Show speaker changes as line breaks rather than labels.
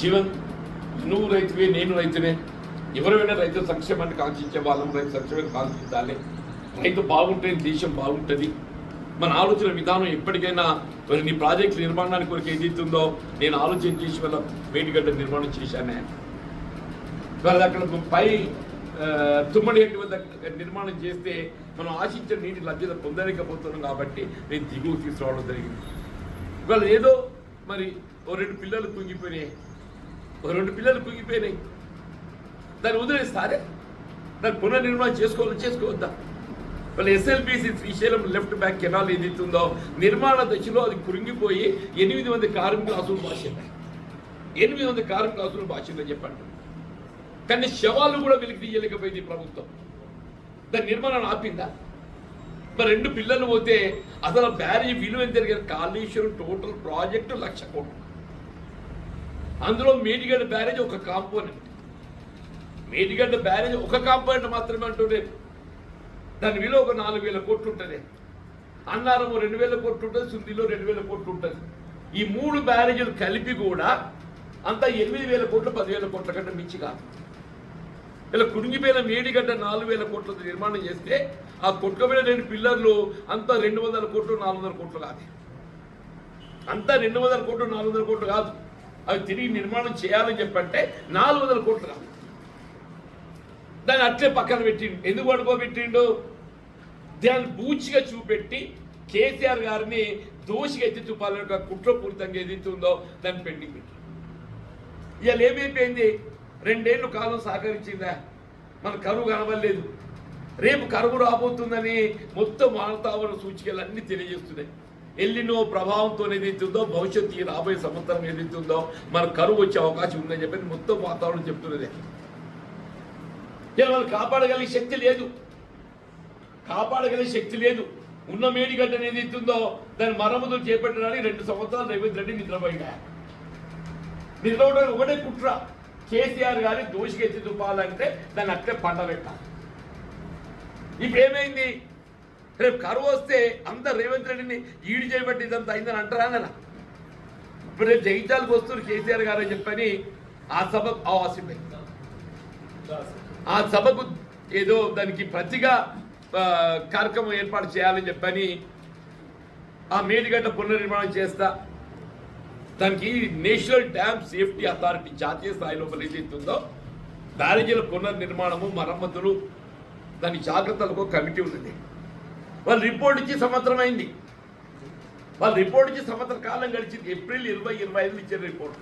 జీవన్ నువ్వు రైతువే, నేను రైతునే, ఎవరైనా రైతు సంక్షేమాన్ని కాంక్షించే వాళ్ళం, రైతు సంక్షేమాన్ని కాంక్షించాలి. రైతు బాగుంటే దేశం బాగుంటుంది. మన ఆలోచన విధానం ఎప్పటికైనా మరి నీ ప్రాజెక్టు నిర్మాణానికి కొరకు ఏదైతుందో నేను ఆలోచన చేసి వల్ల మేడిగడ్డ నిర్మాణం చేశానే. వాళ్ళ అక్కడ పై తుమ్మడిగడ్డ వద్ద నిర్మాణం చేస్తే మనం ఆశించిన నీటి లభ్యత పొందలేకపోతున్నాం కాబట్టి నేను దిగువ తీసుకురావడం జరిగింది. ఇవాళ ఏదో మరి ఓ 2 పిల్లలు కుంగిపోయినాయి, దాన్ని వదిలేస్తారే, దాన్ని పునర్నిర్మాణం చేసుకోవద్దా? వాళ్ళ SLBC Srisailam left back canal ఏదైతుందో నిర్మాణ దశలో అది కురింగిపోయి 8 మంది కార్మికులు అసలు భాషలు 8 మంది కార్మికులు అసలు భాషలో చెప్పండి. కానీ శవాలు కూడా వెలికి తీయలేకపోయింది ప్రభుత్వం. దాని నిర్మాణాన్ని ఆపిందా? మరి 2 పిల్లలు పోతే అసలు బ్యారేజ్ విలువ ఎంత జరిగారు? కాళేశ్వరం టోటల్ ప్రాజెక్టు 1,00,000 కోట్లు. అందులో మేడిగడ్డ బ్యారేజ్ ఒక కాంపోనెంట్. మేడిగడ్డ బ్యారేజ్ ఒక కాంపోనెంట్ మాత్రమే అంటుండే. దాని విలువ ఒక 4,000 కోట్లు ఉంటుంది. అన్నారం 2,000 కోట్లు ఉంటుంది, సుందిలో 2,000 కోట్లు ఉంటుంది. ఈ 3 బ్యారేజీలు కలిపి కూడా అంతా 8,000 కోట్లు 10,000 కోట్ల కంటే మించి కాదు. ఇలా కురింగిపోయిన మేడిగడ్డ 4,000 కోట్లతో నిర్మాణం చేస్తే ఆ కొట్టుకుపోయిన 2 పిల్లర్లు అంతా 200 కోట్లు 400 కోట్లు కాదు. అంతా 200 కోట్లు 400 కోట్లు కాదు. అవి తిరిగి నిర్మాణం చేయాలని చెప్పంటే 400 కోట్లు కాదు. దాన్ని అట్లే పక్కన పెట్టిండు. ఎందుకు పడుకోబెట్టిండు? దాన్ని బూచిగా చూపెట్టి కేసీఆర్ గారిని దోషిగా ఎత్తి చూపాలని ఒక కుట్రపూరితంగా ఏదైతుందో దాన్ని పెండింగ్ పెట్టి ఇవాళ ఏమైపోయింది? 2 ఏళ్ళు కాలం సహకరించిందా? మన కరువు కనవలేదు. రేపు కరువు రాబోతుందని మొత్తం వాతావరణ సూచికలు అన్నీ తెలియజేస్తున్నాయి. ఎల్లినో ప్రభావంతో ఏదైతుందో భవిష్యత్తు ఈ రాబోయే సంవత్సరం ఏదైతుందో మన కరువు వచ్చే అవకాశం ఉందని చెప్పి మొత్తం వాతావరణం చెప్తున్నదే. వాళ్ళు కాపాడగలిగే శక్తి లేదు. ఉన్న మేడిగడ్డను ఏదైతుందో దాని మరమ్మతులు చేపట్టడానికి 2 సంవత్సరాలు రేవంత్ రెడ్డి నిద్రపోవడానికి ఒకటే కుట్ర. కేసీఆర్ గారి దోషిగా ఎత్తి చూపాలంటే దాన్ని అట్లే పంట పెట్టాలి. ఇప్పుడు ఏమైంది? రేపు కరువు వస్తే అంత రేవంత్ రెడ్డిని ఈడు చేయబట్టి ఇదంతా అయిందని అంటారా అన్న? ఇప్పుడు రేపు జగిత్యాలకు వస్తున్నారు కేసీఆర్ గారు అని చెప్పని ఆ సభకు ఆవాసిపోయింది. ఆ సభకు ఏదో దానికి ప్రతిగా కార్యక్రమం ఏర్పాటు చేయాలని చెప్పని ఆ మేడిగడ్డ పునర్నిర్మాణం చేస్తా దానికి నేషనల్ డ్యామ్ సేఫ్టీ అథారిటీ జాతీయ స్థాయిలో ఏదైతుందో బ్యారేజీల పునర్నిర్మాణము మరమ్మతులు దాని జాగ్రత్తలకు కమిటీ ఉన్నది. వాళ్ళు రిపోర్ట్ ఇచ్చి సంవత్సరం అయింది. సంవత్సర కాలం గడిచింది. ఏప్రిల్ 2025 ఇచ్చిన రిపోర్ట్.